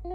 You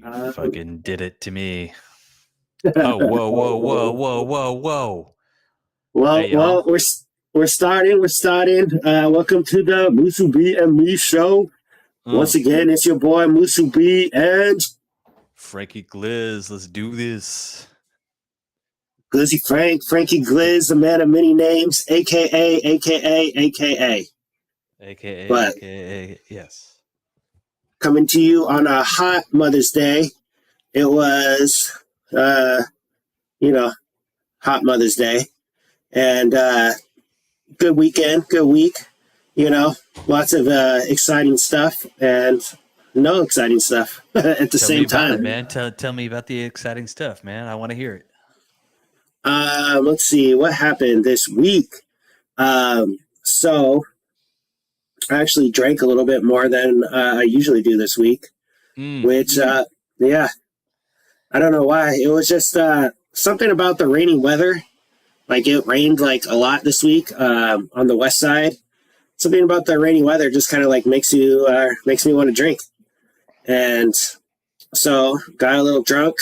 Um, fucking did it to me. Oh, whoa, whoa, whoa, whoa, whoa, whoa. well, Hey, well, y'all. we're starting. We're starting. Welcome to the Musubi and Me show. Once Mm. again, it's your boy Musubi and Frankie Gliz, let's do this. Glizzy Frank, Frankie Gliz, the man of many names, aka. AKA, But AKA, yes. coming to you on a hot Mother's Day. It was, uh, you know, hot Mother's Day, and good weekend, good week. You know, lots of exciting stuff and no exciting stuff at the Tell me same about it, time. man. Tell me about the exciting stuff, man. I want to hear it. Let's see what happened this week. So I actually drank a little bit more than I usually do this week, Mm. which, yeah, I don't know why. It was just something about the rainy weather. Like it rained like a lot this week on the west side. Something about the rainy weather just kind of like makes me want to drink. And so got a little drunk,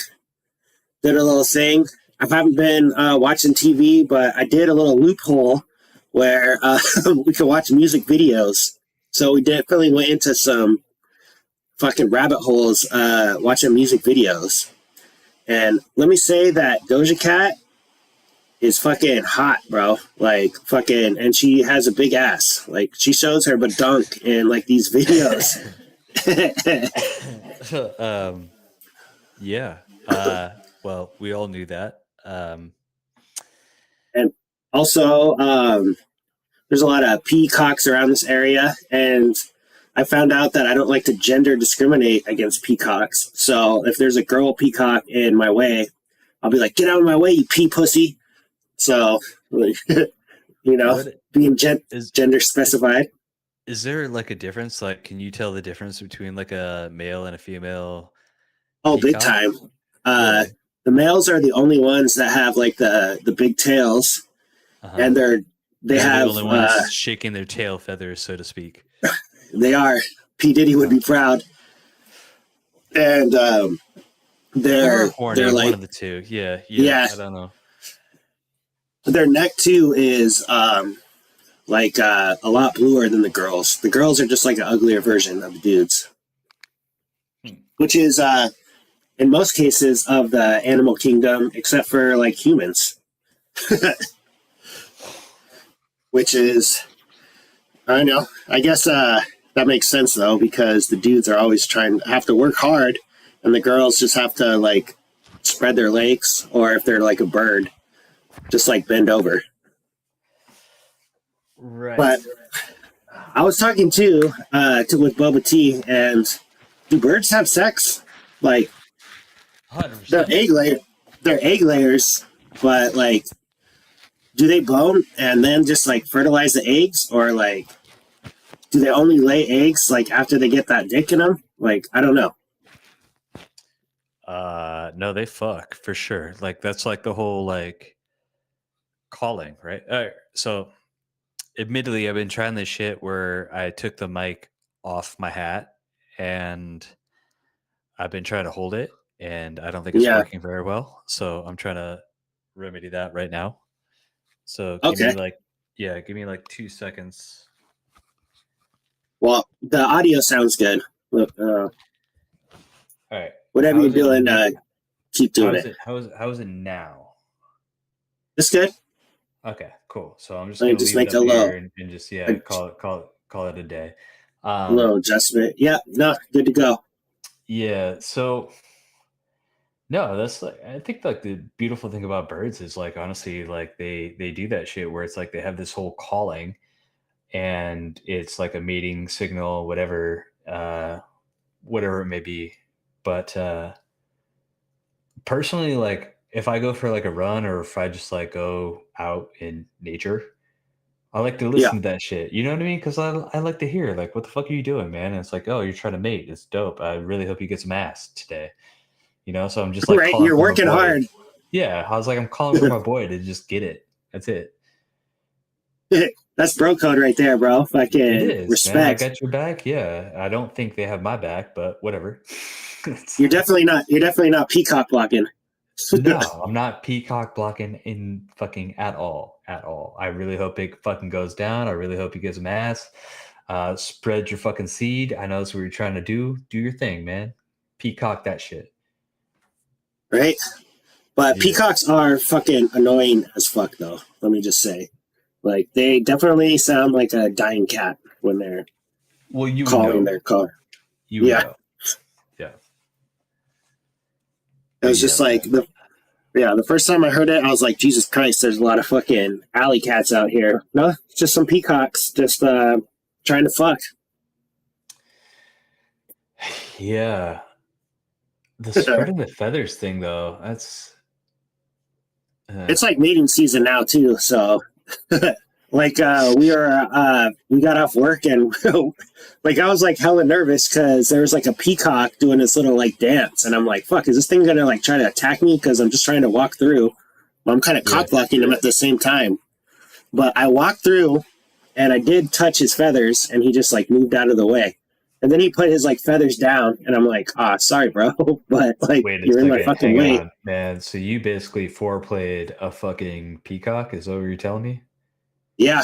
did a little thing. I haven't been watching TV, but I did a little loophole where we could watch music videos. So we definitely went into some fucking rabbit holes watching music videos. And let me say that Doja Cat is fucking hot, bro. Like fucking, and she has a big ass. Like she shows her badunk in like these videos. um, yeah. Well, we all knew that. And also, there's a lot of peacocks around this area, and I found out that I don't like to gender discriminate against peacocks. So if there's a girl peacock in my way, I'll be like, "Get out of my way, you pea pussy!" So, like, what being is gender is specified. is there like a difference? Like, can you tell the difference between like a male and a female Oh, big peacock? time. Uh, Really? the males are the only ones that have like the big tails, Uh huh. and they They're the have only ones shaking their tail feathers, so to speak. they are P Diddy would Huh. be proud, and Or they're horny, one like of the two. Yeah, yeah. yeah, I don't know. their neck too is like a lot bluer than the girls. The girls are just like an uglier version of the dudes, Hmm. which is in most cases of the animal kingdom, except for like humans, which is I know. I guess that makes sense though because the dudes are always trying have to work hard, and the girls just have to like spread their legs, or if they're like a bird, just like bend over. Right. But I was talking with Boba T, and do birds have sex? Like they're 100%. egg layer, they're egg layers, but like, do they bone and then just like fertilize the eggs, or like, do they only lay eggs like after they get that dick in them? Like, I don't know. No, they fuck for sure. Like that's like the whole like calling, right? So admittedly, I've been trying this shit where I took the mic off my hat and I've been trying to hold it. and I don't think it's Yeah. working very well. So I'm trying to remedy that right now. So give Okay. me like, yeah, give me like 2 seconds. Well, the audio sounds good. All right. Whatever How you're is it? doing, keep How doing is it. it? How is it now? It's good. Okay, cool. So I'm just Let me gonna just leave it make a up little, here and just a yeah, call it a day. little adjustment. Yeah. No, good to go. Yeah. So no, that's like I think like the beautiful thing about birds is like honestly like they do that shit where it's like they have this whole calling and it's like a mating signal, whatever it may be. But personally, like if I go for like a run or if I just like go out in nature, I like to Yeah. listen to that shit. You know what I mean? Because I like to hear like, what the fuck are you doing, man? And it's like, oh, you're trying to mate. It's dope. I really hope you get some ass today. So I'm just like Right. calling You're for my working boy. hard. Yeah, I was like, I'm calling for my boy to just get it. That's it. That's bro code right there, bro. It Fucking is, man. I respect. got your back. Yeah, I don't think they have my back, but whatever. It's You're like, definitely not. You're definitely not peacock blocking. no, I'm not peacock blocking in fucking at all, at all. I really hope it fucking goes down. I really hope he gets some ass. Spread your fucking seed. I know that's what you're trying to do. Do your thing, man. Peacock that shit. Right. But Yeah. peacocks are fucking annoying as fuck, though. Let me just say, like, they definitely sound like a dying cat when they're Well, you would calling know. their car. You would Yeah, know. Yeah. it But was yeah, just like man. the first time I heard it, I was like, Jesus Christ, there's a lot of fucking alley cats out here. No, it's just some peacocks just trying to fuck. Yeah. The spreading the feathers thing though, that's uh, It's like mating season now too, so like we got off work and like I was like hella nervous because there was like a peacock doing this little like dance and I'm like, fuck, is this thing gonna like try to attack me because I'm just trying to walk through? Well, I'm kind of yeah. cock blocking him at the same time, but I walked through and I did touch his feathers and he just like moved out of the way. And then he put his like feathers down and I'm like, ah, sorry, bro, but like Wait a you're in my second. fucking Hang way. on, man. So you basically foreplayed a fucking peacock? Is that what you're telling me? Yeah,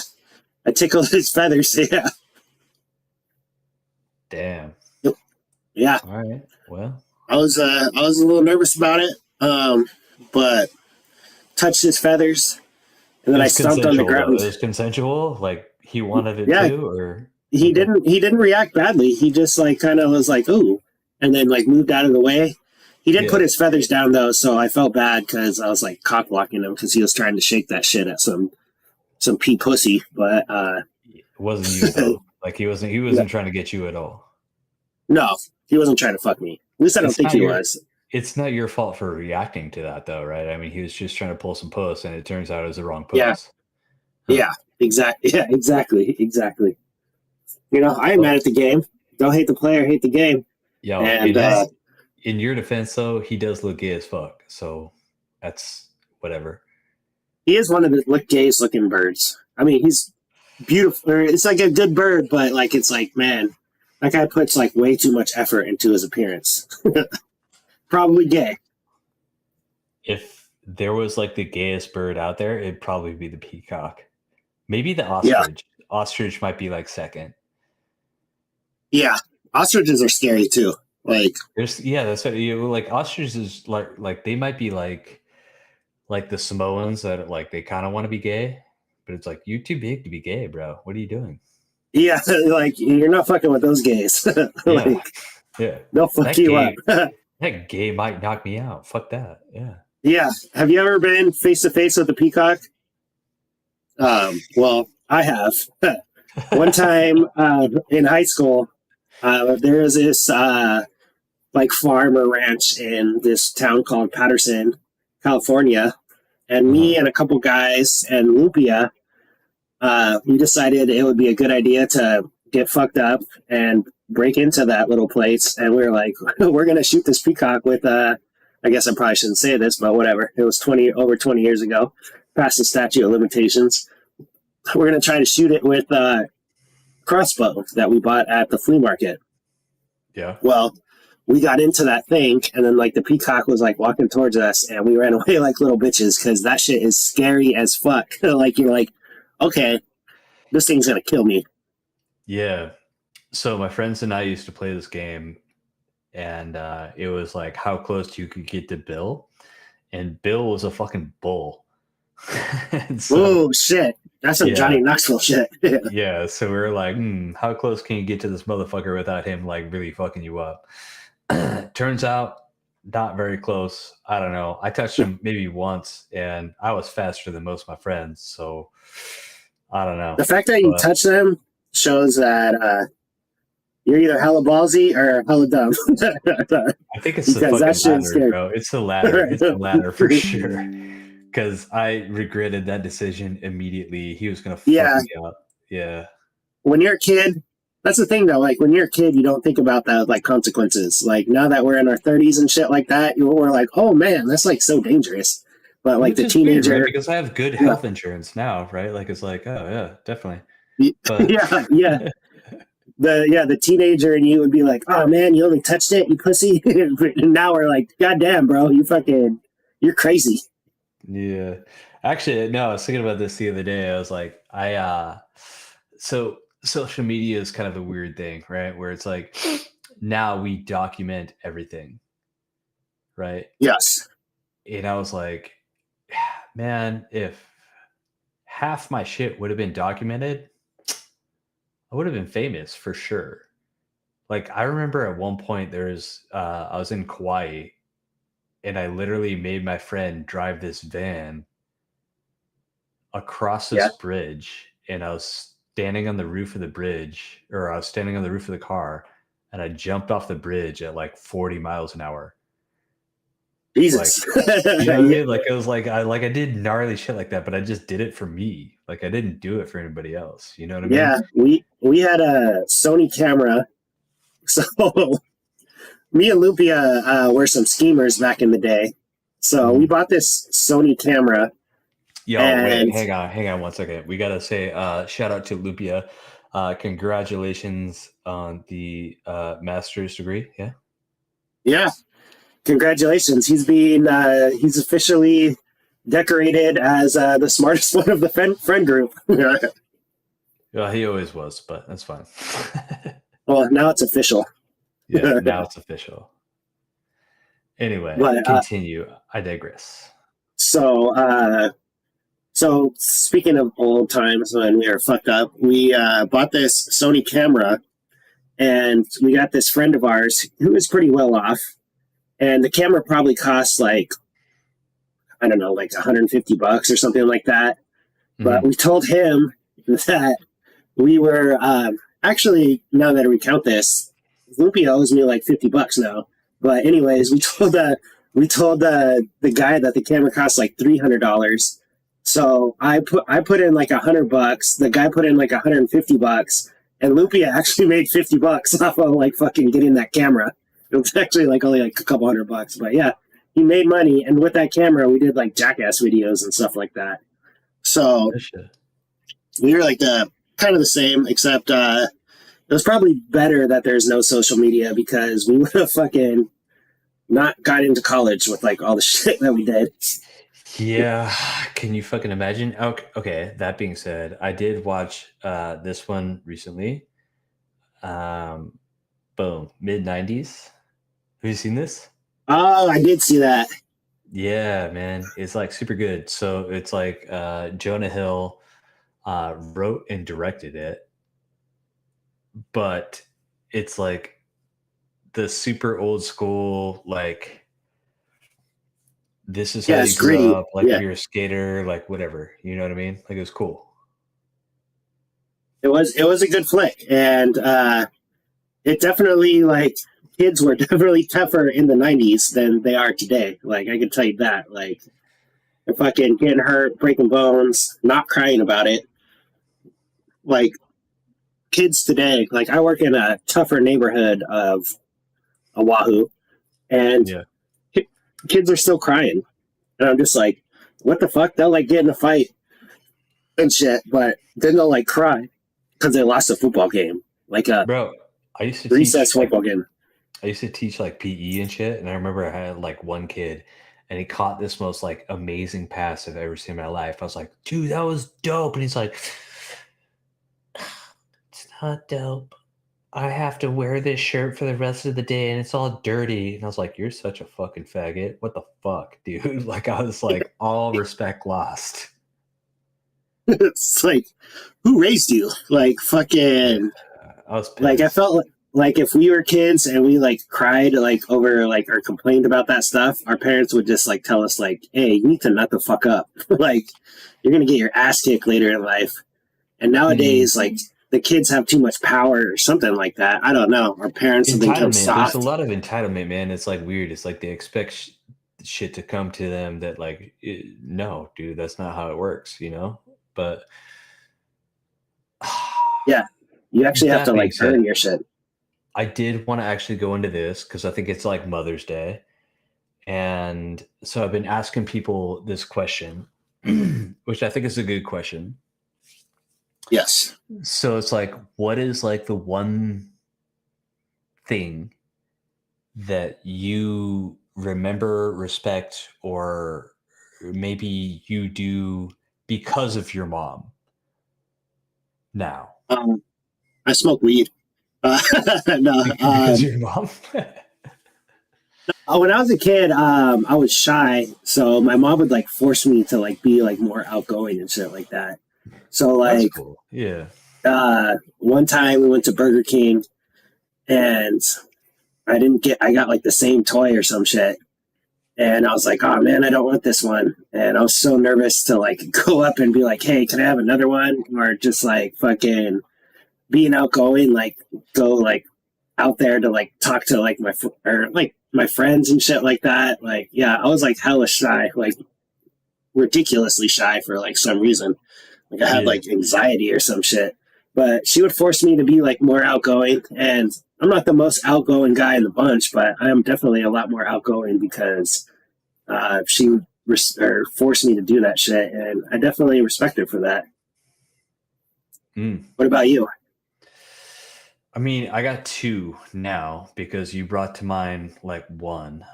I tickled his feathers. Yeah, Damn. yeah. All right. Well, I was a little nervous about it, but touched his feathers and it then I was stomped on the consensual though. ground. It was consensual. Like he wanted it Yeah, too, or okay. he didn't react badly. He just like kind of was like ooh, and then like moved out of the way. He did put Yeah. his feathers down though, so I felt bad because I was like cock blocking him because he was trying to shake that shit at some pea pussy. But It wasn't you though. Like he yeah, wasn't trying to get you at all. no, he wasn't trying to fuck me. At least I don't It's think not he your was. it's not your fault for reacting to that though, right? I mean, he was just trying to pull some puss and it turns out it was the wrong Yeah, puss. Huh. yeah, exactly. Yeah, exactly, exactly. You know, I ain't mad Well, at the game. Don't hate the player, hate the game. yo, And it is in your defense though, he does look gay as fuck. So that's whatever. he is one of the gayest looking birds. I mean, he's beautiful. It's like a good bird, but like it's like, man, that guy puts like way too much effort into his appearance. Probably gay. If there was like the gayest bird out there, it'd probably be the peacock. Maybe the Yeah, ostrich. Ostrich might be like second. yeah. Ostriches are scary too. Like, There's yeah, that's what you like. Ostriches is like they might be like the Samoans that like they kind of want to be gay, but it's like you're too big to be gay, bro. What are you doing? yeah, like you're not fucking with those gays. Yeah, Like, yeah. they'll fuck That you up. gay that gay might knock me out. Fuck that. Yeah. Yeah. Have you ever been face to face with a peacock? Well, I have. One time in high school, there was this like farm or ranch in this town called Patterson, California, and me Uh-huh. and a couple guys and Lupia, we decided it would be a good idea to get fucked up and break into that little place. And we were like, we're gonna shoot this peacock with I guess I probably shouldn't say this, but whatever. It was 20 years ago, past the statute of limitations. We're gonna try to shoot it with crossbow that we bought at the flea market. Yeah. Well, we got into that thing, and then like the peacock was like walking towards us, and we ran away like little bitches because that shit is scary as fuck. Like you're like, okay, this thing's gonna kill me. Yeah. So my friends and I used to play this game, and it was like how close you could get to Bill, and Bill was a fucking bull. And so Oh shit, that's some yeah, Johnny Knoxville shit. yeah. So we were like, how close can you get to this motherfucker without him like really fucking you up? Turns out not very close. I don't know. I touched him maybe once, and I was faster than most of my friends. So I don't know. The fact that you But touch them shows that you're either hella ballsy or hella dumb. I think it's the Because that fucking shit's latter, scary. bro. It's the latter. It's the latter for sure. Because I regretted that decision immediately. He was gonna fuck Yeah, me up. Yeah. when you're a kid, that's the thing though. Like when you're a kid, you don't think about that like consequences. Like now that we're in our 30s and shit like that, we're like, oh man, that's like so dangerous. But like Which the is weird, right? teenager, Because I have good yeah, health insurance now, right? Like it's like, oh yeah, definitely. But yeah, yeah. The teenager and you would be like, oh man, you only touched it, you pussy. And now we're like, god damn, bro, you're crazy. yeah. Actually, no, I was thinking about this the other day. I was like, so social media is kind of a weird thing, right? Where it's like now we document everything, right? Yes. And I was like, man, if half my shit would have been documented, I would have been famous for sure. Like I remember at one point I was in Kauai, and I literally made my friend drive this van across this Yeah. bridge, and I was standing on the roof of the bridge, or I was standing on the roof of the car, and I jumped off the bridge at like 40 miles an hour. Like, Jesus. you know what I Yeah. mean? Like I did gnarly shit like that, but I just did it for me. Like I didn't do it for anybody else. You know what I mean? Yeah, we had a Sony camera, so me and Lupia were some schemers back in the day. So we Mhm. bought this Sony camera, Yo, wait, and hang on 1 second. We gotta say shout out to Lupia. Congratulations on the master's degree. Yeah. yeah, congratulations. He's officially decorated as the smartest one of the friend group. Well, he always was, but that's fine. Well, now it's official. Yeah, now it's official. Anyway, But continue. I digress. so so speaking of old times when we were fucked up, we bought this Sony camera, and we got this friend of ours who was pretty well off, and the camera probably cost like, I don't know, like $150 or something like that. But Mhm. we told him that we were actually, now that I recount this, Lumpy owes me like $50 now. But anyways, we told the guy that the camera cost like $300. So I put in like $100. The guy put in like $150, and Lupia actually made $50 off of like fucking getting that camera. It was actually like only like a couple $100, but yeah, he made money. And with that camera, we did like jackass videos and stuff like that. So Good shit. we were like the kind of the same, except it was probably better that there's no social media because we would have fucking not got into college with like all the shit that we did. Yeah, can you fucking imagine? Okay, that being said, I did watch this one recently. Um, boom, mid 90s. Have you seen this? Oh, I did see that. Yeah, man, it's like super good. So it's like Jonah Hill wrote and directed it, but it's like the super old school, like this is how Yeah, you it's grew gritty. up, like if Yeah, you're a skater, like whatever. You know what I mean? Like it was cool. it was a good flick, and it definitely like kids were definitely tougher in the '90s than they are today. Like I can tell you that. Like they're fucking getting hurt, breaking bones, not crying about it. Like kids today, like I work in a tougher neighborhood of Oahu, and Yeah. kids are still crying. And I'm just like, what the fuck? They'll like get in a fight and shit, but then they'll like cry because they lost a football game, like a Bro, I used to recess teach like football game. I used to teach like PE and shit, and I remember I had like one kid, and he caught this most like amazing pass I've ever seen in my life. I was like, dude, that was dope, and he's like, it's not dope. I have to wear this shirt for the rest of the day, and it's all dirty. And I was like, you're such a fucking faggot. What the fuck, dude? Like I was like, all respect lost. It's like, who raised you? Like Yeah, fucking, I was like I pissed. felt like if we were kids and we like cried like over like or complained about that stuff, our parents would just like tell us like, hey, you need to nut the fuck up. Like you're gonna get your ass kicked later in life. And Mm. nowadays, like the kids have too much power or something like that. I don't know. Our parents have become Entitlement. There's a soft. lot of entitlement, man. It's like weird. It's like they expect shit to come to them that like no, dude, that's not how it works, you know? But Yeah, you actually have that to being like earn said, your shit. I did want to actually go into this because I think it's like Mother's Day. And so I've been asking people this question, which I think is a good question. Yes. So it's like, what is like the one thing that you remember, respect, or maybe you do because of your mom now? Um, I smoke weed. Uh, no. Because your mom? When I was a kid, I was shy, so my mom would like force me to like be like more outgoing and shit like that. So That's like cool. Yeah. one time we went to Burger King and I got like the same toy or some shit. And I was like, oh man, I don't want this one. And I was so nervous to like go up and be like, hey, can I have another one? Or just like fucking being outgoing, like go like out there to like talk to like or like my friends and shit like that. Like, yeah, I was like hella shy, like ridiculously shy for like some reason. Like I had Yeah. like anxiety or some shit. But she would force me to be like more outgoing, and I'm not the most outgoing guy in the bunch, but I am definitely a lot more outgoing because she would or force me to do that shit, and I definitely respect her for that. Mm. What about you? I mean, I got two now because you brought to mind like one,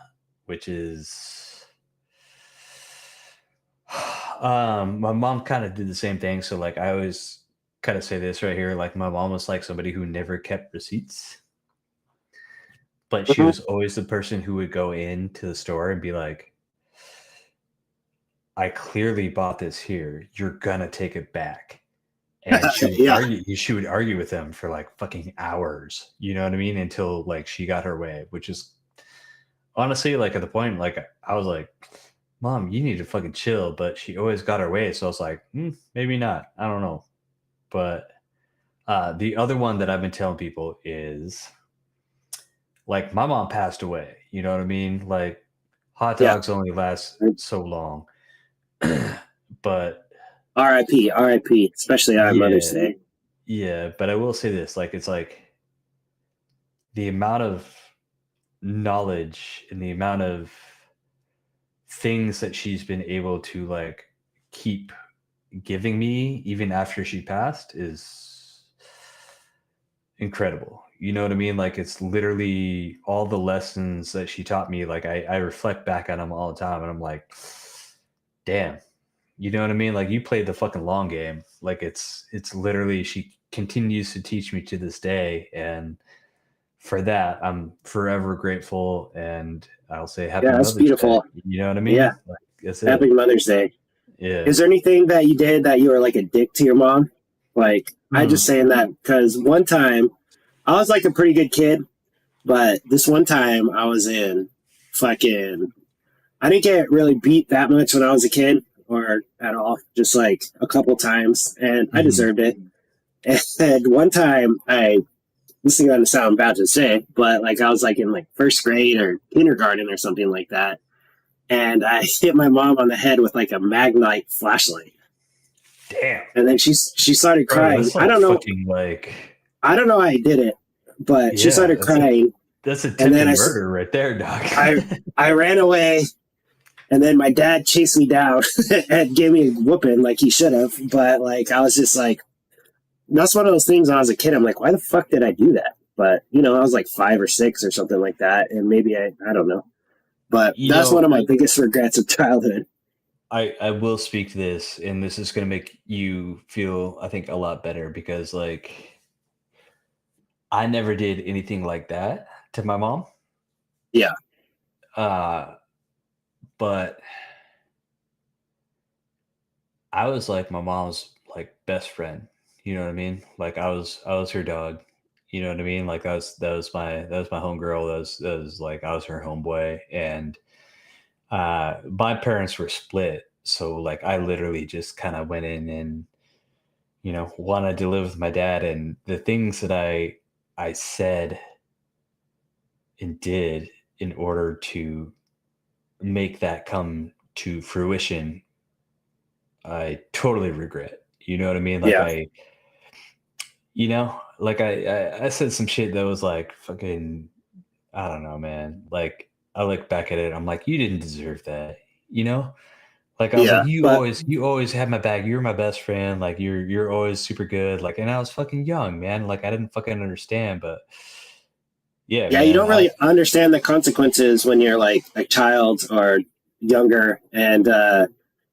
which is my mom kind of did the same thing. So like I always kind of say this right here, like my mom was like somebody who never kept receipts, but she Mhm. was always the person who would go into the store and be like, I clearly bought this here. You're gonna take it back. And Yeah, she would argue with them for like fucking hours. You know what I mean? Until like she got her way, which is honestly like at the point, like I was like, Mom, you need to fucking chill. But she always got her way. So I was like, maybe not. I don't know. But the other one that I've been telling people is like my mom passed away. You know what I mean? Like hot yeah. dogs only last so long. But R.I.P. R.I.P. Especially on Mother's yeah, Day. yeah. But I will say this, like it's like the amount of knowledge and the amount of things that she's been able to like keep giving me even after she passed is incredible. You know what I mean? Like it's literally all the lessons that she taught me. Like I reflect back on them all the time and I'm like, damn, you know what I mean? Like you played the fucking long game. Like it's literally she continues to teach me to this day. And for that, I'm forever grateful and I'll say happy Yeah, that's Mother's Day. beautiful. You know what I Yeah, mean? Like that's happy it. Mother's Day. Yeah. Is there anything that you did that you were like a dick to your mom? Like, I just Hmm. saying that because one time I was like a pretty good kid, but this one time I was in fucking, I didn't get really beat that much when I was a kid or at all, just like a couple times, and I Hmm. deserved it. And one time this is gonna sound bad to say, but like I was like in like first grade or kindergarten or something like that, and I hit my mom on the head with like a magnite flashlight, Damn. and then she started Bro, crying. that's like fucking like I don't know how I did it, but she yeah, started crying, that's and then attempted murder right there, doc. I I ran away, and then my dad chased me down and gave me a whooping like he should have. But like I was just like, that's one of those things. When I was a kid, I'm like, why the fuck did I do that? but I was like 5 or 6 or something like that, and maybe I don't know. But You that's know, one of my biggest regrets of childhood. I will speak to this, and this is gonna make you feel, I think, a lot better because like I never did anything like that to my mom. Yeah, Uh, but I was like my mom's like best friend. You know what I mean? Like I was her dog. You know what I mean? Like that was my homegirl. That was like I was her homeboy. And my parents were split. So like I literally just kind of went in and, wanted to live with my dad. And the things that I said and did in order to make that come to fruition, I totally regret. You know what I mean? Like yeah, I said some shit that was like fucking, I don't know, man. Like I look back at it, I'm like, you didn't deserve that, you know? Like I was like, yeah. But you always had my back. You're my best friend. Like you're always super good. Like, and I was fucking young, man. Like I didn't fucking understand, but yeah, yeah, you man. don't really understand the consequences when you're like a child or younger, and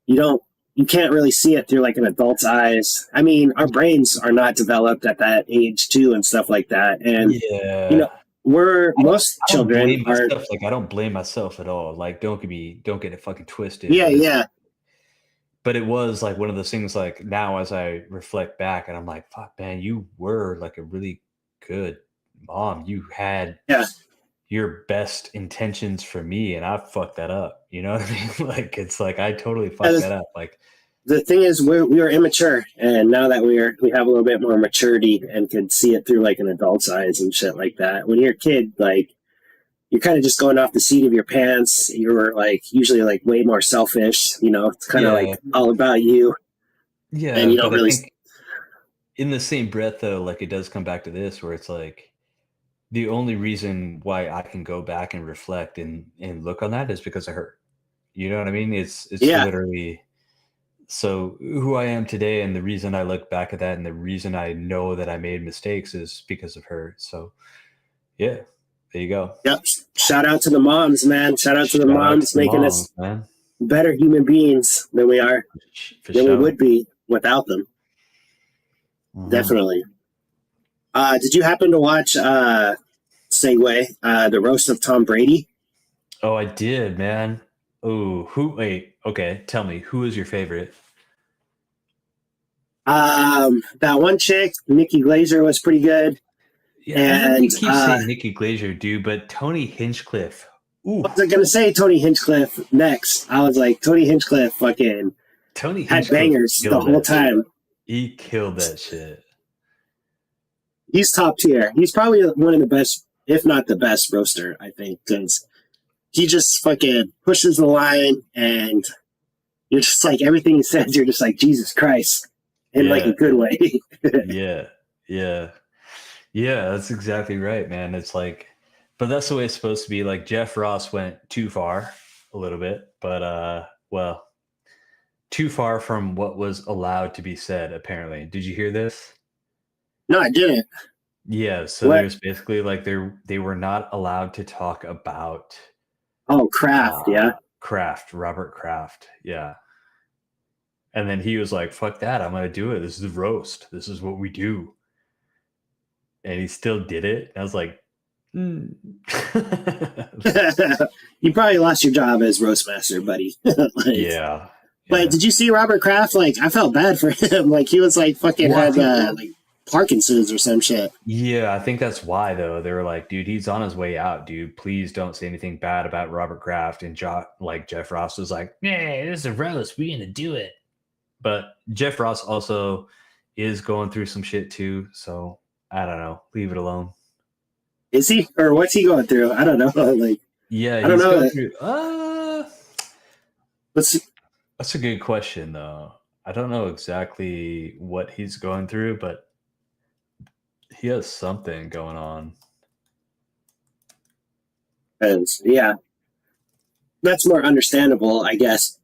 you don't, you can't really see it through like an adult's eyes. I mean, our brains are not developed at that age too, and stuff like that. And you Yeah. know, we're most I don't children blame are. myself. Like I don't blame myself at all. Like don't get it fucking twisted. Yeah, But it's yeah, but it was like one of those things like now as I reflect back and I'm like, fuck man, you were like a really good mom. You had yeah. your best intentions for me and I fucked that up. You know what I mean? Like it's like I totally And fucked that up. Like the thing is, we were immature, and now that we have a little bit more maturity and could see it through like an adult's eyes and shit like that. When you're a kid, like you're kind of just going off the seat of your pants. You're like usually like way more selfish. It's kind of yeah, like all about you, and yeah. you don't But I really. think in the same breath though, like it does come back to this where it's like the only reason why I can go back and reflect and look on that is because of her. You know what I mean? It's Yeah, literally so who I am today and the reason I look back at that and the reason I know that I made mistakes is because of her. So yeah, there you go. yep. Shout out to the moms, man. Shout out to the Shout out to moms the making moms, us man. better human beings For than we sure. would be without them. Mhm. Definitely. Did you happen to watch Segue, the roast of Tom Brady? Oh, I did, man. Oh, wait, okay, tell me, who is your favorite? That one chick, Nikki Glazer, was pretty good. Yeah, And everybody keeps saying Nikki Glazer, dude, but Tony Hinchcliffe. Ooh, I was going to say Tony Hinchcliffe next. I was like, Tony Hinchcliffe fucking Tony had Hinchcliffe bangers the killed whole that shit. time. He killed that shit. He's top tier. He's probably one of the best, if not the best roaster, I think, because he just fucking pushes the line, and you're just like, everything he says, you're just like, Jesus Christ, in like a Yeah, good way. yeah, yeah. Yeah, that's exactly right, man. It's like, but that's the way it's supposed to be. Like Jeff Ross went too far a little bit, but well, too far from what was allowed to be said, apparently. Did you hear this? No, I didn't. Yeah, so What? there's basically like they were not allowed to talk about Oh, Kraft, yeah. Kraft, Robert Kraft. Yeah. And then he was like, fuck that, I'm gonna do it. This is a roast. This is what we do. And he still did it. And I was like, mm. You probably lost your job as roast master, buddy. Like, Yeah. but Yeah. did you see Robert Kraft? Like, I felt bad for him. Like, he was like fucking Well, I had think like Parkinson's or some shit. yeah, I think that's why though. They were like, dude, he's on his way out, dude. Please don't say anything bad about Robert Kraft. And like Jeff Ross was like, hey, this is a roast. We're gonna do it. But Jeff Ross also is going through some shit too. So I don't know. Leave it alone. Is he, or what's he going through? I don't know. Like, Yeah, I don't he's going know. through What's that's a good question though. I don't know exactly what he's going through, but he has something going on. yeah, that's more understandable, I guess.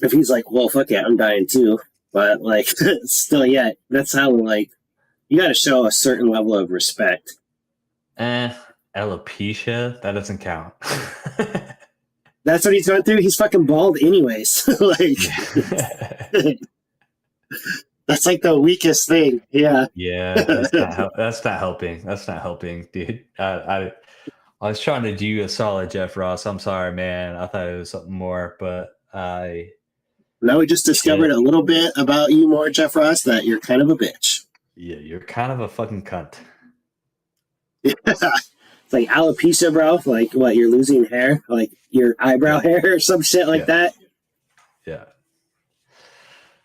If he's like, well, fuck it, I'm dying too. But like, still, yeah, that's how like you got to show a certain level of respect. Eh, alopecia, that doesn't count. That's what he's going through. He's fucking bald, anyways. Like Yeah. that's like the weakest thing. Yeah. Yeah, that's not helping. That's not helping, dude. I was trying to do you a solid, Jeff Ross. I'm sorry, man. I thought it was something more, but I Now we just discovered shit. a little bit about you more, Jeff Ross, that you're kind of a bitch. Yeah, you're kind of a fucking cunt. It's like alopecia, bro. Like what? You're losing hair, like your eyebrow Yeah, hair or some shit like yeah, that. yeah.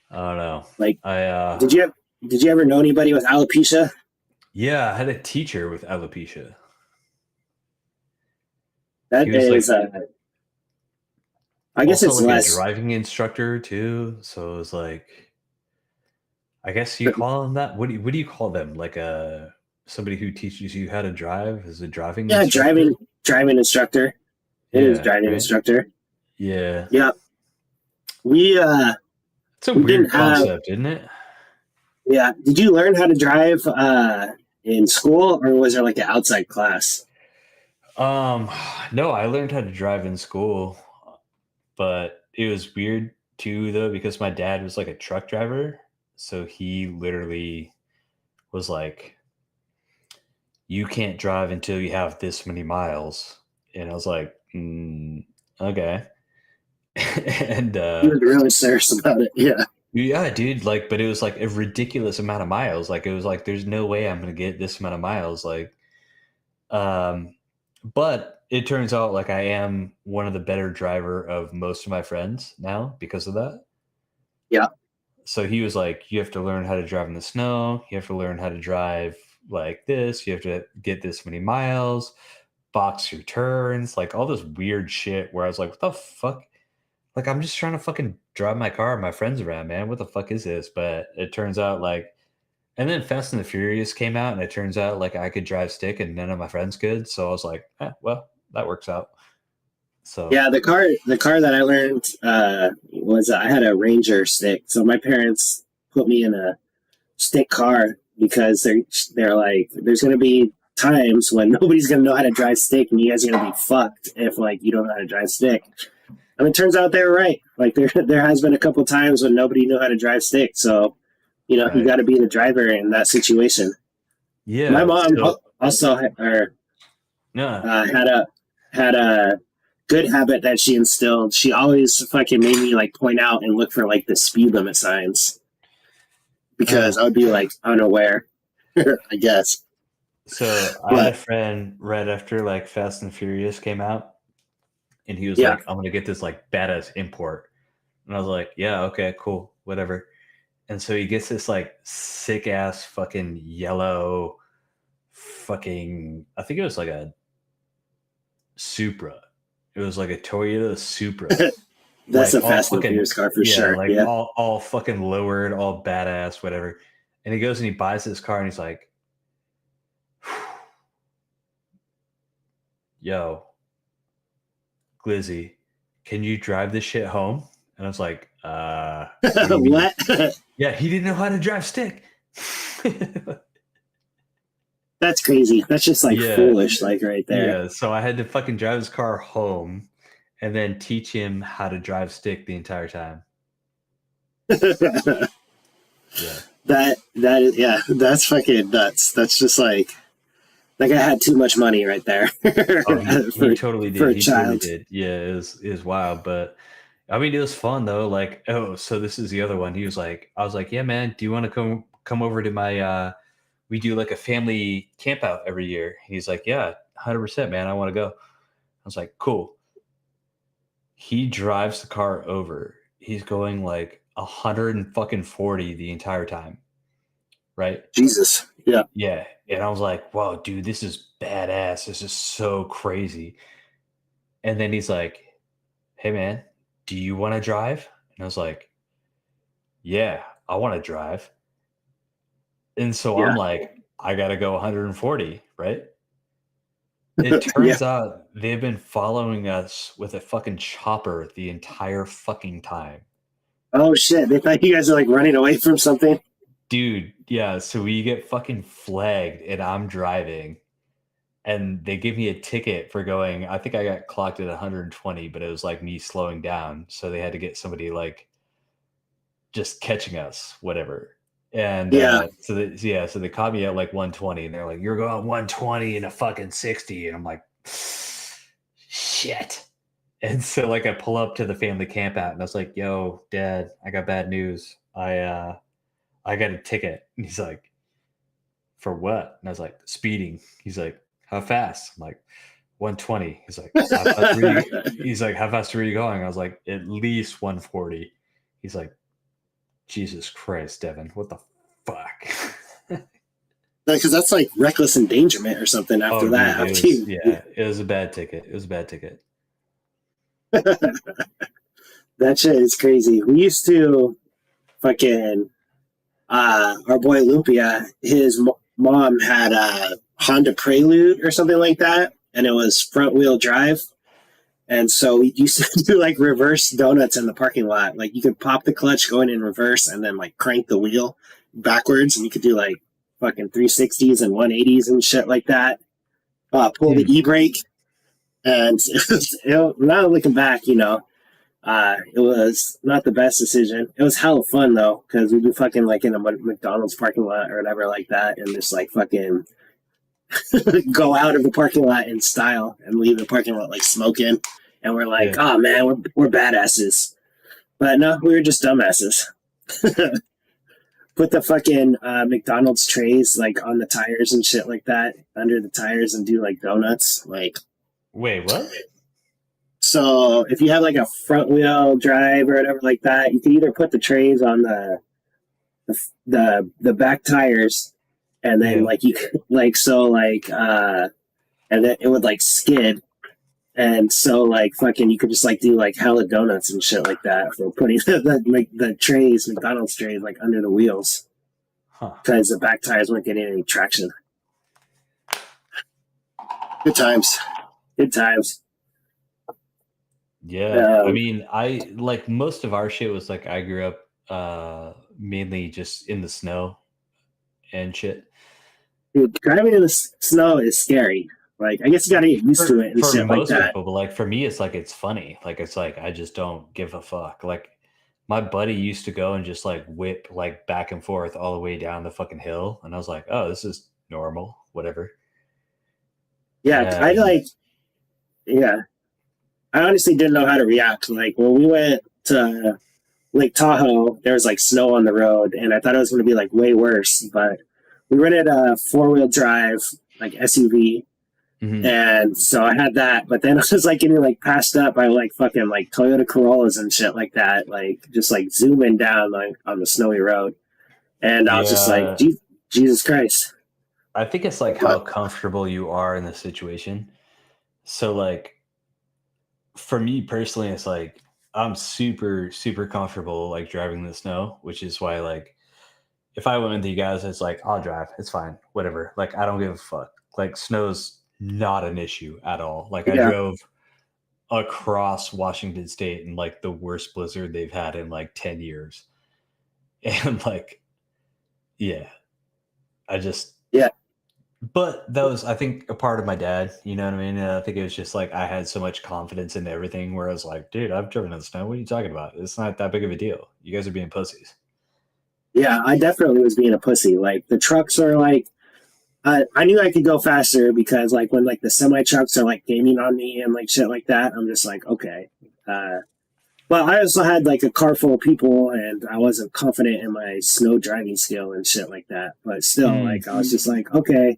I don't know. Like, I did you did you ever know anybody with alopecia? Yeah, I had a teacher with alopecia. He That was is, like I guess also it's like a less. driving instructor too. So it was like I guess you call them that. What do you call them? Like a somebody who teaches you how to drive as a driving Yeah, instructor? driving instructor. It is Yeah, driving right. instructor. Yeah. Yeah, we It's a we weird didn't have. concept, isn't it? Yeah, did you learn how to drive in school, or was there like an outside class? Um, no, I learned how to drive in school, but it was weird too though because my dad was like a truck driver, so he literally was like, "You can't drive until you have this many miles," and I was like, "Okay," and He was really serious about it. Yeah, yeah, dude, like, but it was like a ridiculous amount of miles. Like, it was like, there's no way I'm gonna get this amount of miles. Like, um, but it turns out like I am one of the better driver of most of my friends now because of that. yeah, So he was like, you have to learn how to drive in the snow. You have to learn how to drive like this. You have to get this many miles, box your turns, like all this weird shit. Where I was like, what the fuck? Like, I'm just trying to fucking drive my car and my friends around, man. What the fuck is this? But it turns out like, and then Fast and the Furious came out, and it turns out like I could drive stick and none of my friends could. So I was like, well, that works out. So yeah. The car that I learned was I had a Ranger stick. So my parents put me in a stick car because they're like, there's gonna be times when nobody's gonna know how to drive stick, and you guys are gonna be fucked if like you don't know how to drive stick. I mean, it turns out they were right. Like there has been a couple times when nobody knew how to drive stick. So you right, got to be the driver in that situation. My yeah. mom So also no, had a good habit that she instilled. She always fucking made me like point out and look for like the speed limit signs uh, because I would be like unaware, I guess. so I had a But friend right after like Fast and Furious came out, and he was yeah, like, "I'm gonna get this like badass import," and I was like, "Yeah, okay, cool, whatever." And so he gets this like sick ass fucking yellow fucking. I think it was like a Supra. It was like a Toyota Supra, that's like a all Fast and fucking Furious car for yeah, sure. like Yeah, all fucking lowered, all badass, whatever. And he goes and he buys this car and he's like, "Yo, Glizzy, can you drive this shit home?" And I was like, what do you mean?" what? Yeah, he didn't know how to drive stick. That's crazy. That's just like Yeah, foolish, like right there. yeah. So I had to fucking drive his car home and then teach him how to drive stick the entire time. Yeah. That is, yeah, that's fucking nuts. That's just like that guy had too much money right there Oh, he for totally for did. a He totally child. did. Yeah, it was wild, but I mean, it was fun though. Like, oh, so this is the other one. He was like, I was like, yeah, man, do you want to come over to my we do like a family camp out every year. He's like, yeah, 100%, man, I want to go. I was like, cool. He drives the car over. He's going like 100 and fucking 40 the entire time, right? Jesus. Yeah. Yeah. And I was like, whoa, dude, this is badass. This is so crazy. And then he's like, hey, man, do you want to drive? And I was like, yeah, I want to drive. And so I'm Yeah. like, I got to go 140, right? It Yeah. turns out they've been following us with a fucking chopper the entire fucking time. Oh shit. They thought you guys are like running away from something. Dude, yeah, so we get fucking flagged and I'm driving. and they gave me a ticket for going. I think I got clocked at 120, but it was like me slowing down, so they had to get somebody like just catching us, whatever. And Yeah. so they caught me at like 120, and they're like, "You're going 120 in a fucking 60," and I'm like, "Shit." And so like I pull up to the family camp out, and I was like, "Yo, Dad, I got bad news. I got a ticket." And he's like, "For what?" And I was like, "Speeding." He's like, "How fast?" I'm like, 120. He's like, "How fast were you going?" I was like, "At least 140." He's like, "Jesus Christ, Devin, what the fuck?" Because that's like reckless endangerment or something Oh, after that. dude, After you, it was a bad ticket. It was a bad ticket. that shit is crazy. We used to fucking our boy Lumpia, his mom had a Honda Prelude or something like that, and it was front wheel drive. And so we used to do like reverse donuts in the parking lot. Like you could pop the clutch going in reverse and then like crank the wheel backwards, and you could do like fucking 360s and 180s and shit like that. Pull the Hmm. e brake, and now looking back, it was not the best decision. It was hella fun though, because we'd be fucking like in a McDonald's parking lot or whatever like that, and just like fucking go out of the parking lot in style and leave the parking lot like smoking. And we're like, Yeah. oh man, we're badasses. But no, we were just dumbasses. Put the fucking McDonald's trays like on the tires and shit like that under the tires and do like donuts. Like, Wait, what? so if you have like a front wheel drive or whatever like that, you can either put the trays on the back tires, and then Yeah. like you could like so like and then it would like skid. And so, like, fucking, you could just like do like hella donuts and shit like that for putting the trays, McDonald's trays, like under the wheels Huh. because the back tires weren't getting any traction. Good times, good times. Yeah. I Um, mean, I like most of our shit was like I grew up mainly just in the snow and shit. Dude, driving in the snow is scary. Like, I guess you got to get used to it and For shit like most that. people, but like for me it's like it's funny. Like it's like I just don't give a fuck. Like my buddy used to go and just like whip like back and forth all the way down the fucking hill, and I was like, "Oh, this is normal, whatever." Yeah, I And like. Yeah, I honestly didn't know how to react. Like when we went to Lake Tahoe, there was like snow on the road, and I thought it was going to be like way worse. But we rented a 4-wheel drive like SUV, mhm. and so I had that. But then I was like getting like passed up by like fucking like Toyota Corollas and shit like that, like just like zooming down like on the snowy road, and I was just like, Yeah, Jesus Christ! I think it's like how But comfortable you are in the situation. So like for me personally, it's like I'm super, super comfortable like driving in the snow, which is why like if I went with you guys, it's like I'll drive. It's fine. Whatever. Like I don't give a fuck. Like snow's not an issue at all. Like I yeah, drove across Washington State in like the worst blizzard they've had in like 10 years. And like, yeah, I just yeah, but that was I think a part of my dad, you know what I mean? And I think it was just like I had so much confidence in everything where I was like, dude, I've driven in the snow. What are you talking about? It's not that big of a deal. You guys are being pussies. yeah. I definitely was being a pussy. Like the trucks are like I knew I could go faster because like when like the semi trucks are like gaming on me and like shit like that, I'm just like okay. Uh, but I also had like a car full of people, and I wasn't confident in my snow driving skill and shit like that. But still, Mm, like I was just like okay,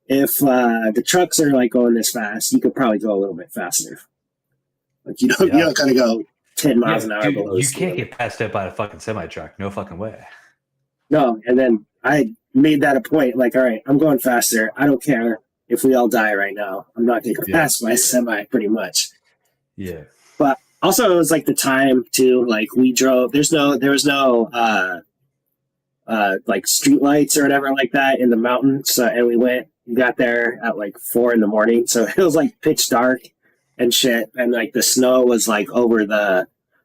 if the trucks are like going this fast, you could probably go a little bit faster. Like you yeah. don't kind of go 10 miles Yeah, an hour dude, below the you speed can't limit. get passed up by a fucking semi truck. No fucking way. No, and then I made that a point. Like, all right, I'm going faster. I don't care if we all die right now. I'm not going to Yeah. pass my semi, pretty much. Yeah. But also, it was like the time too. Like we drove. There was no like street lights or whatever like that in the mountains. So, and we got there at like 4 in the morning. So it was like pitch dark and shit. And like the snow was like over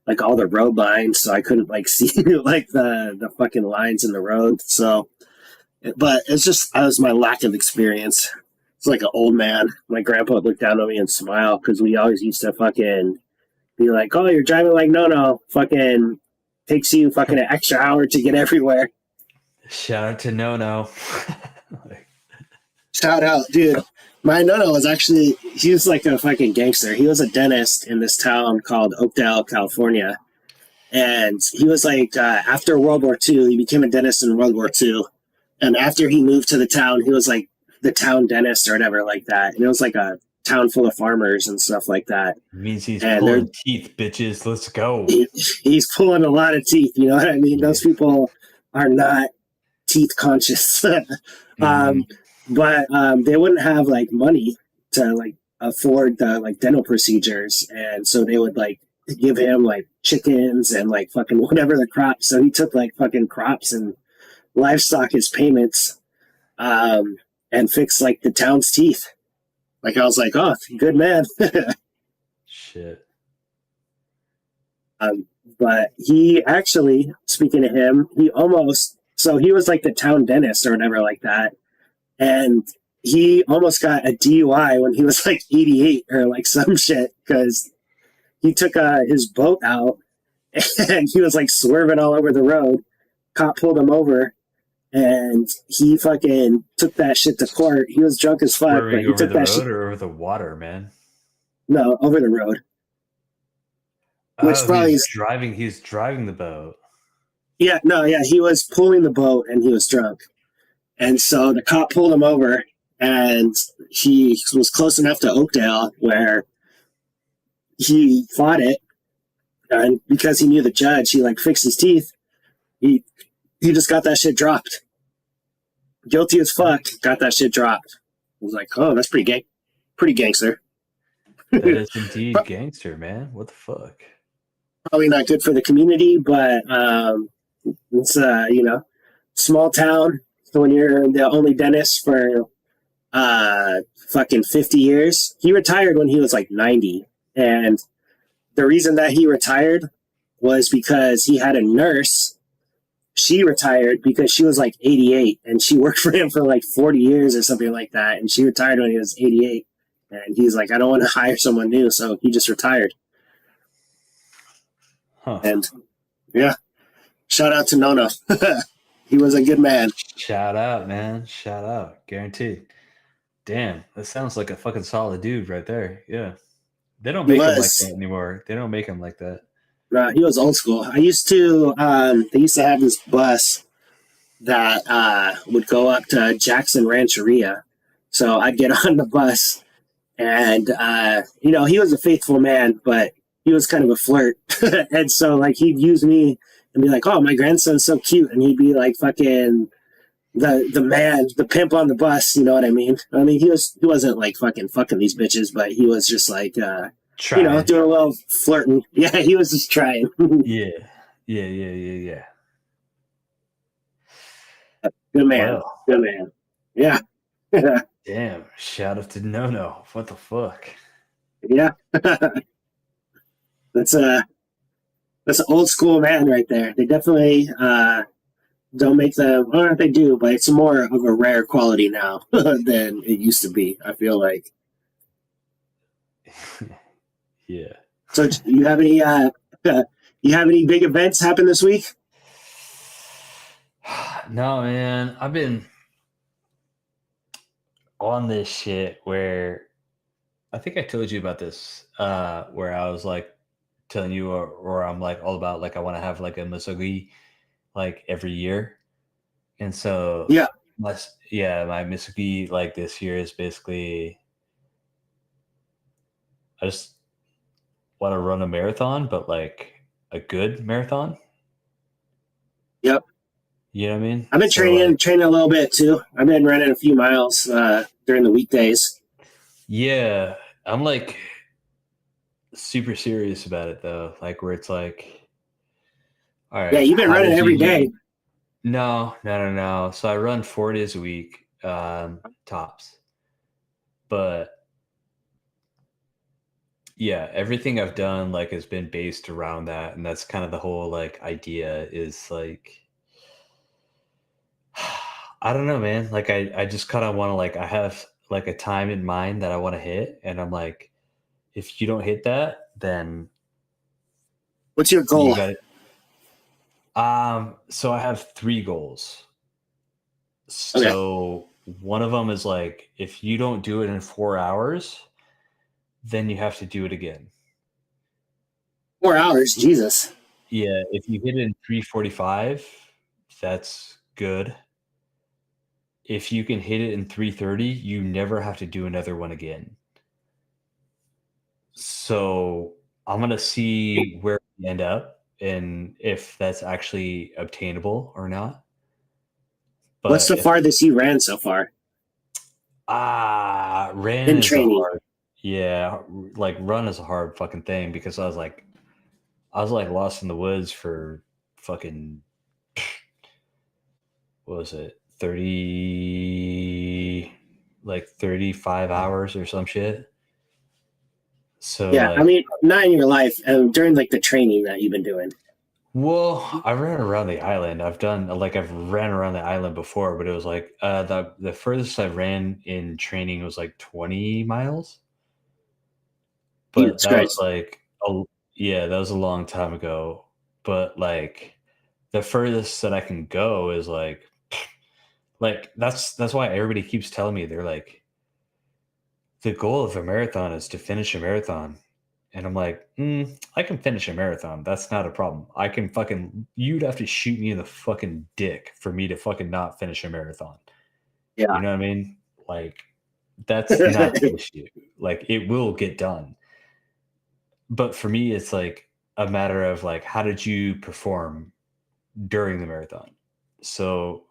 like all the road lines. So I couldn't like see like the fucking lines in the road. So, but it's just, that was my lack of experience. It's like an old man. My grandpa would look down on me and smile because we always used to fucking be like, "Oh, you're driving like no, fucking takes you fucking an extra hour to get everywhere." Shout out to No No. Shout out, dude. My nono was actually, he was like a fucking gangster. He was a dentist in this town called Oakdale, California. And he was like, after World War II, he became a dentist in World War II. And after he moved to the town, he was like the town dentist or whatever like that. And it was like a town full of farmers and stuff like that. Means he's And pulling teeth, bitches. Let's go. He's pulling a lot of teeth. You know what I mean? Yeah. Those people are not teeth conscious. But they wouldn't have like money to like afford the like dental procedures, and so they would like give him like chickens and like fucking whatever the crops. So he took like fucking crops and livestock as payments, and fixed like the town's teeth. Like I was like, oh, good man. Shit. But he actually, speaking of him, he almost, so he was like the town dentist or whatever like that. And he almost got a DUI when he was like 88 or like some shit because he took his boat out and he was like swerving all over the road. Cop pulled him over and he fucking took that shit to court. He was drunk as fuck, but he took that shit. Or over the water, man? No, over the road. Which probably he's driving the boat. Yeah, no, yeah, he was pulling the boat and he was drunk. And so the cop pulled him over, and he was close enough to Oakdale where he fought it. And because he knew the judge, he like fixed his teeth. He just got that shit dropped. Guilty as fuck, got that shit dropped. I was like, oh, that's pretty gangster. That is indeed gangster, man. What the fuck? Probably not good for the community, but it's small town. So when you're the only dentist for fucking 50 years, he retired when he was like 90. And the reason that he retired was because he had a nurse. She retired because she was like 88 and she worked for him for like 40 years or something like that. And she retired when he was 88. And he's like, I don't want to hire someone new. So he just retired. Huh. And yeah, shout out to Nono. He was a good man. Shout out, man. Shout out. Guaranteed. Damn, that sounds like a fucking solid dude right there. Yeah. They don't make him like that anymore. They don't make him like that. He was old school. I used to, they used to have this bus that would go up to Jackson Rancheria. So I'd get on the bus and, he was a faithful man, but he was kind of a flirt. And so like he'd use me and be like, oh, my grandson's so cute. And he'd be like fucking the man, the pimp on the bus. You know what I mean? I mean, he wasn't like fucking these bitches, but he was just like, doing a little flirting. Yeah, he was just trying. Yeah. Good man. Well, good man. Yeah. Damn. Shout out to No. What the fuck? Yeah. That's an old school man right there. They definitely don't make them, or they do, but it's more of a rare quality now than it used to be, I feel like. Yeah. So you have any big events happen this week? No, man. I've been on this shit where I think I told you about this, where I was like telling you or I'm like all about like I want to have like a Musubi like every year. And so my Musubi like this year is basically I just want to run a marathon, but like a good marathon. Yep. You know what I mean? I've been training a little bit too. I've been running a few miles during the weekdays. Yeah. I'm like super serious about it though. Like where it's like, all right. Yeah, you've been running every day. No. So I run 4 days a week, tops. But yeah, everything I've done like has been based around that. And that's kind of the whole like idea is like I don't know, man. Like I just kind of want to like I have like a time in mind that I want to hit, and I'm like, if you don't hit that, then What's your you goal? got it. So I have 3 goals. Okay, So one of them is like, if you don't do it in 4 hours, then you have to do it again. 4 hours. Jesus. Yeah, if you hit it in 3:45, that's good. If you can hit it in 3:30, you never have to do another one again. So I'm gonna see where we end up and if that's actually obtainable or not. What's But the if farthest you ran so far ran in is a training? hard, yeah, like run is a hard fucking thing because I was like lost in the woods for fucking what was it 30 like 35 hours or some shit. So Yeah, I like, mean, not in your life, during like the training that you've been doing. well, I ran around the island. I've ran around the island before, but it was like the furthest I ran in training was like 20 miles. But Jesus that was Christ. like a yeah, that was a long time ago. But like the furthest that I can go is like that's why everybody keeps telling me they're like the goal of a marathon is to finish a marathon. And I'm like, I can finish a marathon. That's not a problem. I can fucking, you'd have to shoot me in the fucking dick for me to fucking not finish a marathon. Yeah. You know what I mean? Like, that's not the issue. Like, it will get done. But for me, it's like a matter of like, how did you perform during the marathon? So,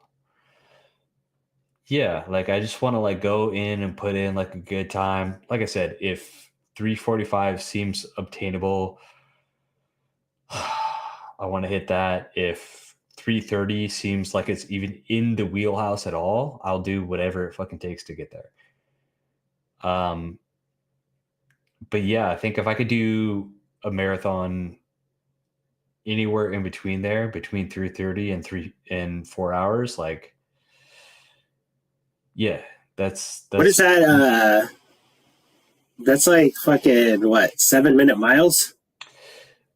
yeah, like I just want to like go in and put in like a good time. Like I said, if 3:45 seems obtainable, I want to hit that. If 3:30 seems like it's even in the wheelhouse at all, I'll do whatever it fucking takes to get there. Um, but yeah, I think if I could do a marathon anywhere in between there, between 3:30 and 4 hours, like yeah, What is that's that? That's like fucking what? 7 minute miles?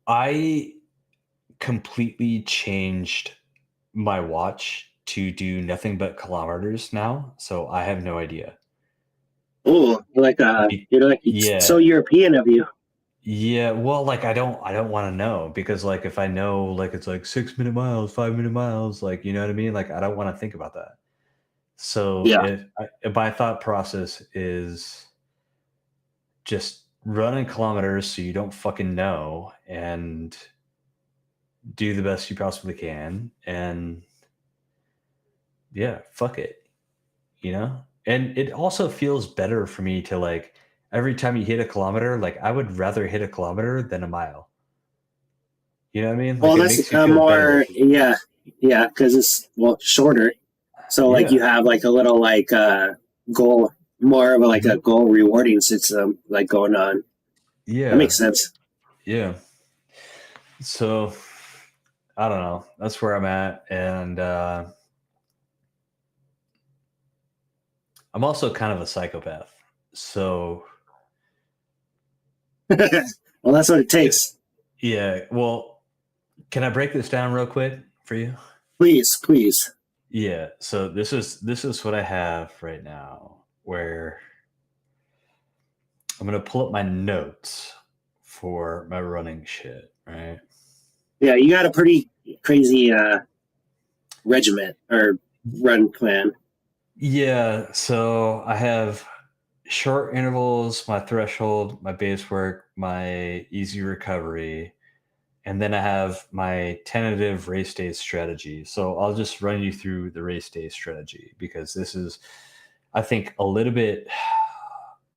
I completely changed my watch to do nothing but kilometers now, so I have no idea. Oh, like Be- you're like it's yeah, so European of you. yeah, well, like I don't want to know because like if I know like it's like 6 minute miles, 5 minute miles, like you know what I mean? Like I don't want to think about that. So Yeah. if my thought process is just running kilometers so you don't fucking know and do the best you possibly can and yeah, fuck it, you know? And it also feels better for me to like every time you hit a kilometer, like I would rather hit a kilometer than a mile. You know what I mean? Like Well, it that's makes you feel better. more yeah, yeah, because it's well shorter. So like you Yeah. have like a little like goal, more of a, like a Mhm. goal rewarding system like going on. That Yeah. makes sense. Yeah. So I don't know. That's where I'm at. And I'm also kind of a psychopath. So Well, that's what it yeah. takes. Yeah. Well, can I break this down real quick for you? Please, please. Yeah. So this is what I have right now where I'm gonna pull up my notes for my running shit, right? Yeah, you got a pretty crazy regiment or run plan. Yeah, so I have short intervals, my threshold, my base work, my easy recovery, and then I have my tentative race day strategy. So I'll just run you through the race day strategy because this is, I think, a little bit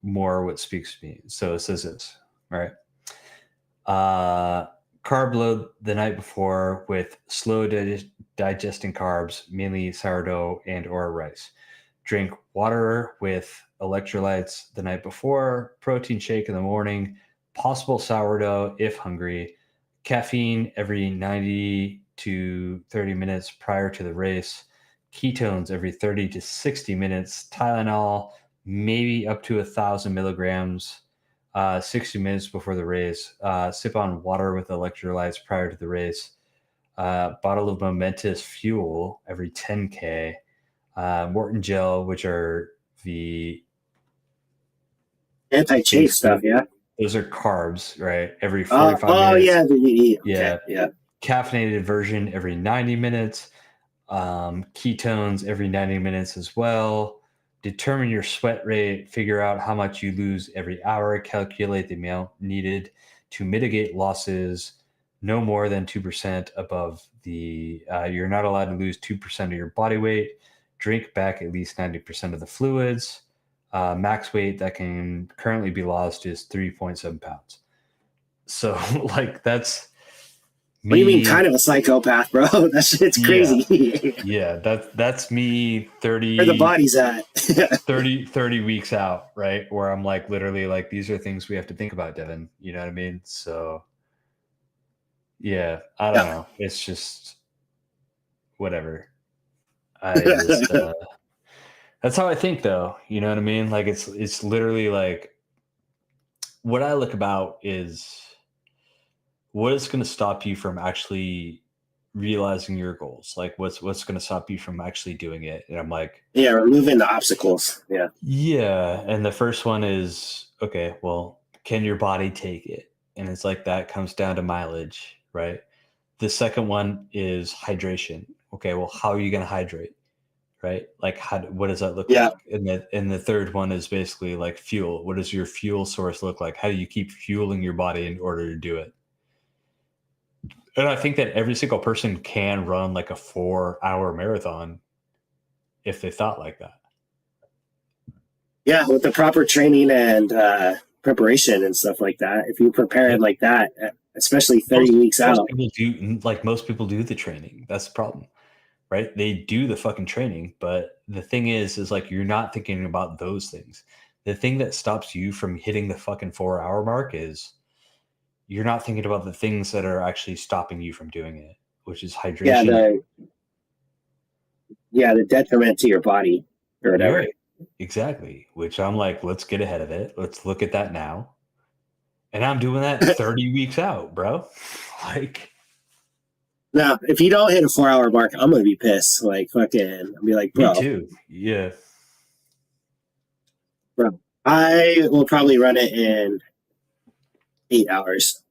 more what speaks to me. So it says this, right? Uh, carb load the night before with slow digesting carbs, mainly sourdough and or rice. Drink water with electrolytes the night before, protein shake in the morning, possible sourdough if hungry, caffeine every 90 to 30 minutes prior to the race, ketones every 30 to 60 minutes, Tylenol maybe up to 1,000 milligrams, 60 minutes before the race. Sip on water with electrolytes prior to the race. Bottle of momentous fuel every 10K. Morton gel, which are the Anti-chafe stuff, basically yeah. those are carbs, right? Every 45 Oh minutes. yeah, okay, Yeah. yeah. Caffeinated version every 90 minutes. Ketones every 90 minutes as well. Determine your sweat rate, figure out how much you lose every hour, calculate the amount needed to mitigate losses no more than 2% above the, you're not allowed to lose 2% of your body weight. Drink back at least 90% of the fluids. Max weight that can currently be lost is 3.7 pounds. So, like, that's What do you mean, me. kind of a psychopath, bro? That shit's Yeah. crazy. Yeah, that's me Where the body's at. 30 weeks out, right? Where I'm like literally like these are things we have to think about, Devin. You know what I mean? So yeah, I don't Yeah. know. It's just whatever. I just that's how I think though. You know what I mean? Like it's literally like what I look about is what is going to stop you from actually realizing your goals? Like what's going to stop you from actually doing it? And I'm like, Yeah, removing the obstacles. Yeah. yeah, and the first one is okay, well, can your body take it? And it's like that comes down to mileage, right? The second one is hydration. Okay, well, how are you going to hydrate, right? Like what does that look Yeah. like? And the third one is basically like fuel. What does your fuel source look like? How do you keep fueling your body in order to do it? And I think that every single person can run like a 4-hour marathon if they thought like that. Yeah, with the proper training and preparation and stuff like that. If you prepare it Yep. like that, especially 30 Most weeks most out. people do like most people do the training. That's the problem, right? They do the fucking training, but the thing is like you're not thinking about those things. The thing that stops you from hitting the fucking 4-hour mark is you're not thinking about the things that are actually stopping you from doing it, which is Yeah, hydration. the detriment to your body or You're whatever. right. Exactly. Which I'm like, let's get ahead of it. Let's look at that now. And I'm doing that 30 weeks out, bro. Like, Now, if you don't hit a 4 hour mark, I'm gonna be pissed. Like fucking, I'll be like, me bro, too. Yeah. bro. I will probably run it in 8 hours.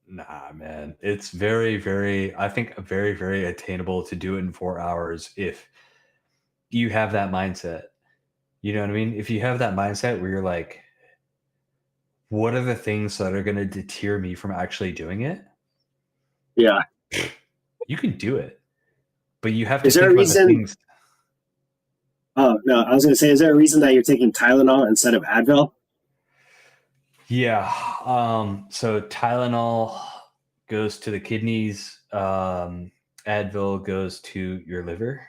Nah, man. It's very, very, I think very, very attainable to do it in 4 hours if you have that mindset. You know what I mean? If you have that mindset where you're like, what are the things that are going to deter me from actually doing it? Yeah. You can do it, but you have to Is there think a about the reason? things. Oh no, I was gonna say, is there a reason that you're taking Tylenol instead of Advil? Yeah. So Tylenol goes to the kidneys. Advil goes to your liver.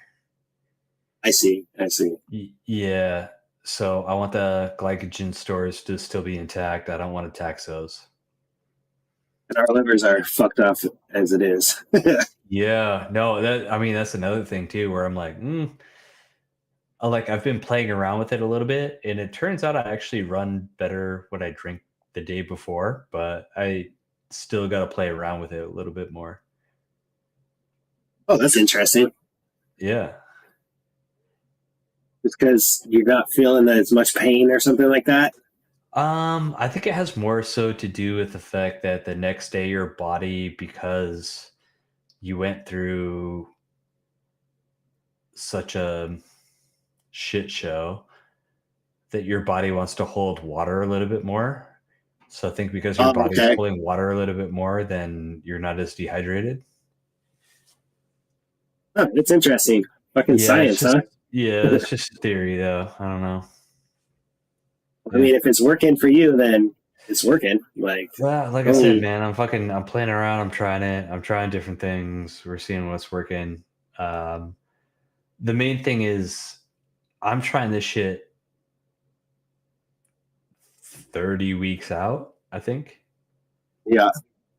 I see. I see. Yeah. So I want the glycogen stores to still be intact. I don't want to tax those. And our livers are fucked up as it is. Yeah. No, that I mean that's another thing too, where I'm like, like I've been playing around with it a little bit, and it turns out I actually run better when I drink the day before, but I still got to play around with it a little bit more. Oh, that's interesting. Yeah. It's because you're not feeling as much pain or something like that. I think it has more so to do with the fact that the next day your body, because you went through such a shit show, that your body wants to hold water a little bit more. So I think because your Oh, body's okay. holding water a little bit more, then you're not as dehydrated. Oh, it's interesting. Fucking Yeah, it's science, just huh? yeah, it's just theory though. I don't know. I Yeah. mean, if it's working for you, then it's working. Like, Well, like I said, only man, I'm playing around, I'm trying it, I'm trying different things. We're seeing what's working. Um, the main thing is I'm trying this shit 30 weeks out, I think. yeah,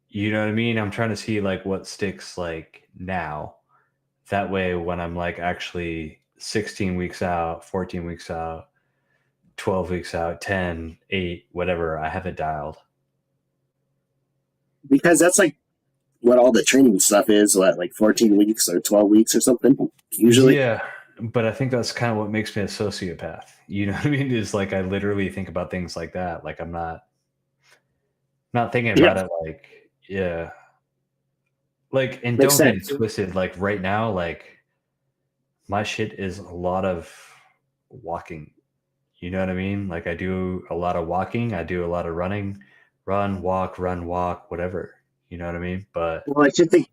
You know what I mean? I'm trying to see like what sticks like now. That way when I'm like actually 16 weeks out, 14 weeks out, 12 weeks out, 10, 8, whatever. I have it dialed. Because that's like what all the training stuff is. What, like 14 weeks or 12 weeks or something? Usually. Yeah, but I think that's kind of what makes me a sociopath. You know what I mean? Is like I literally think about things like that. Like I'm not thinking Yeah, about it like, yeah. Like, and makes don't get it sense. twisted. Like right now, like my shit is a lot of walking. You know what I mean? Like I do a lot of walking, I do a lot of running, run, walk, whatever. You know what I mean? But Well, I should think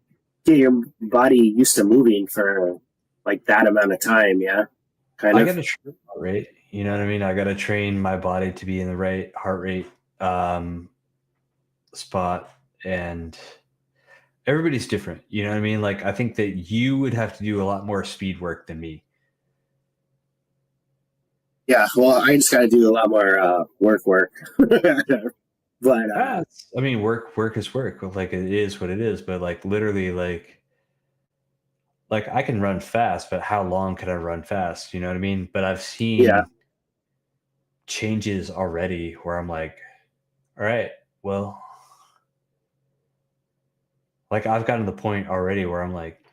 get your body used to moving for like that amount of time. Yeah, kind I of. gotta train heart rate. You know what I mean? I gotta train my body to be in the right heart rate um, spot, and everybody's different. You know what I mean? Like I think that you would have to do a lot more speed work than me. Yeah. Well, I just got to do a lot more work. But I mean, work is work. Like it is what it is. But like literally, like I can run fast, but how long can I run fast? You know what I mean? But I've yeah, seen changes already where I'm like, all right, well, like I've gotten to the point already where I'm like,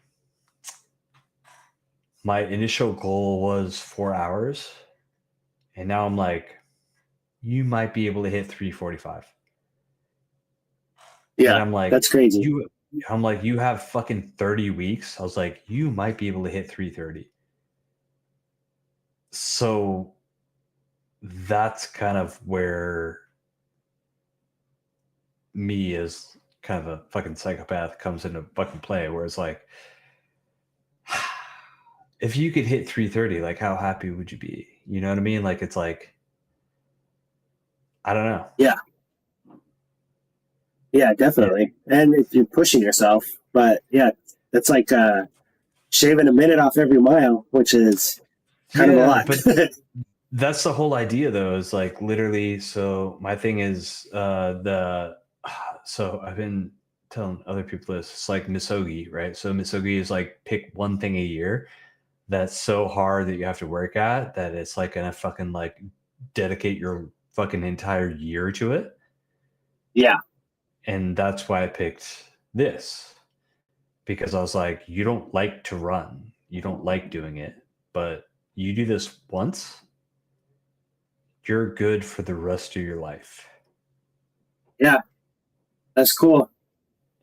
my initial goal was 4 hours, and now I'm like, you might be able to hit 3:45. And yeah, I'm like, that's crazy. you I'm like, you have fucking 30 weeks. I was like, you might be able to hit 3:30. So that's kind of where me as kind of a fucking psychopath comes into fucking play, where it's like, if you could hit 3:30, like how happy would you be? You know what I mean? Like it's like, I don't know. Yeah, yeah, Yeah. definitely. And if you're pushing yourself, but yeah, that's like shaving a minute off every mile, which is kind of a Yeah, lot. but that's the whole idea though, is like literally, so my thing is the so I've been telling other people this, it's like misogi, right? So misogi is like pick one thing a year that's so hard that you have to work at that it's like gonna fucking like dedicate your fucking entire year to it. Yeah, And that's why I picked this, because I was like, you don't like to run, you don't like doing it, but you do this once, you're good for the rest of your life. yeah, that's cool.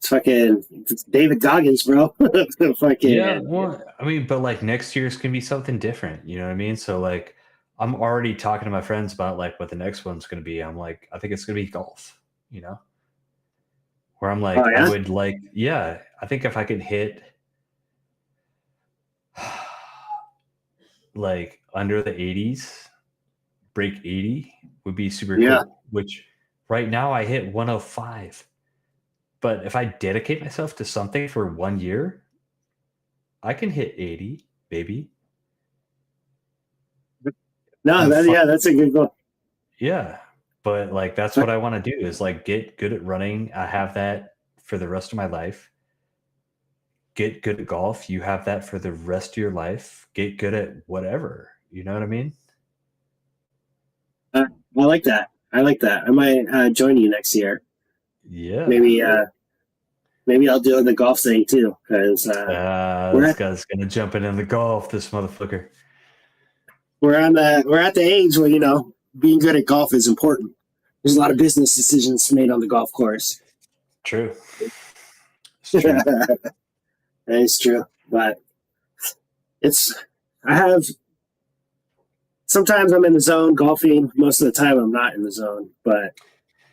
It's David Goggins, bro. Yeah, fucking well, I mean, but like next year's can be something different, you know what I mean? So like I'm already talking to my friends about like what the next one's going to be. I'm like, I think it's going to be golf, you know? Where I'm oh like, I yeah, would like, yeah, I think if I could hit like under the 80s, break 80 would be super yeah. cool, which right now I hit 105. But if I dedicate myself to something for 1 year, I can hit 80, baby. No, I'm that fine. yeah, that's a good goal. Yeah. But like that's what I want to do, is like get good at running. I have that for the rest of my life. Get good at golf. You have that for the rest of your life. Get good at whatever. You know what I mean? Uh, I like that. I like that. I might join you next year. Yeah. Maybe maybe I'll do the golf thing too because we're This at guy's gonna jump in the golf, this motherfucker. we're at the age where being good at golf is important. There's a lot of business decisions made on the golf course. True. It's true. That is true, but it's I have sometimes I'm in the zone golfing. Most of the time I'm not in the zone, but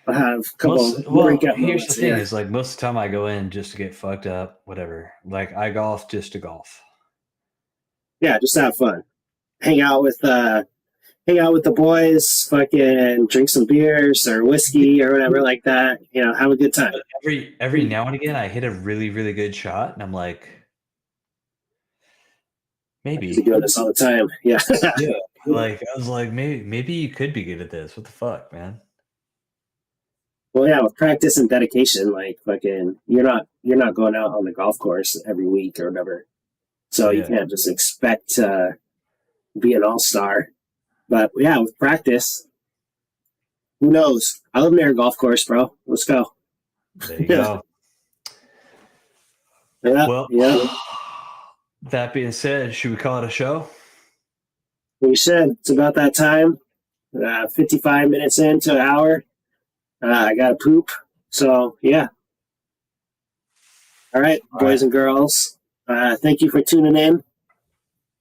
I have a couple breakout Here's the moments. thing, Yeah, is like most of the time I go in just to get fucked up, whatever. Like I golf just to golf. yeah, just have fun. Hang out with hang out with the boys, fucking drink some beers or Yeah. whiskey or whatever like that. Have a good time. But every now and again I hit a really, really good shot and I'm like, I should be maybe. doing this all the time. Yeah. Yeah. Like I was like, maybe you could be good at this. What the fuck, man? Well, yeah, with practice and dedication, like fucking, you're not going out on the golf course every week or whatever. So you Yeah. can't just expect. be an all-star. But yeah, with practice, who knows? I live near a golf course, bro. Let's go. There you Yeah, go. yeah, Well, yeah. that being said, should we call it a show? We should. It's about that time. 55 minutes into an hour. I got to poop. So, yeah. All right, All right. boys and girls. Thank you for tuning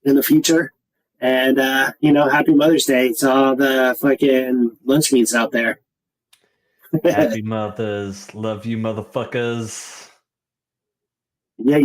in the future. And, happy Mother's Day to all the fucking lunch meats out there. Happy mothers. Love you, motherfuckers. Yeah,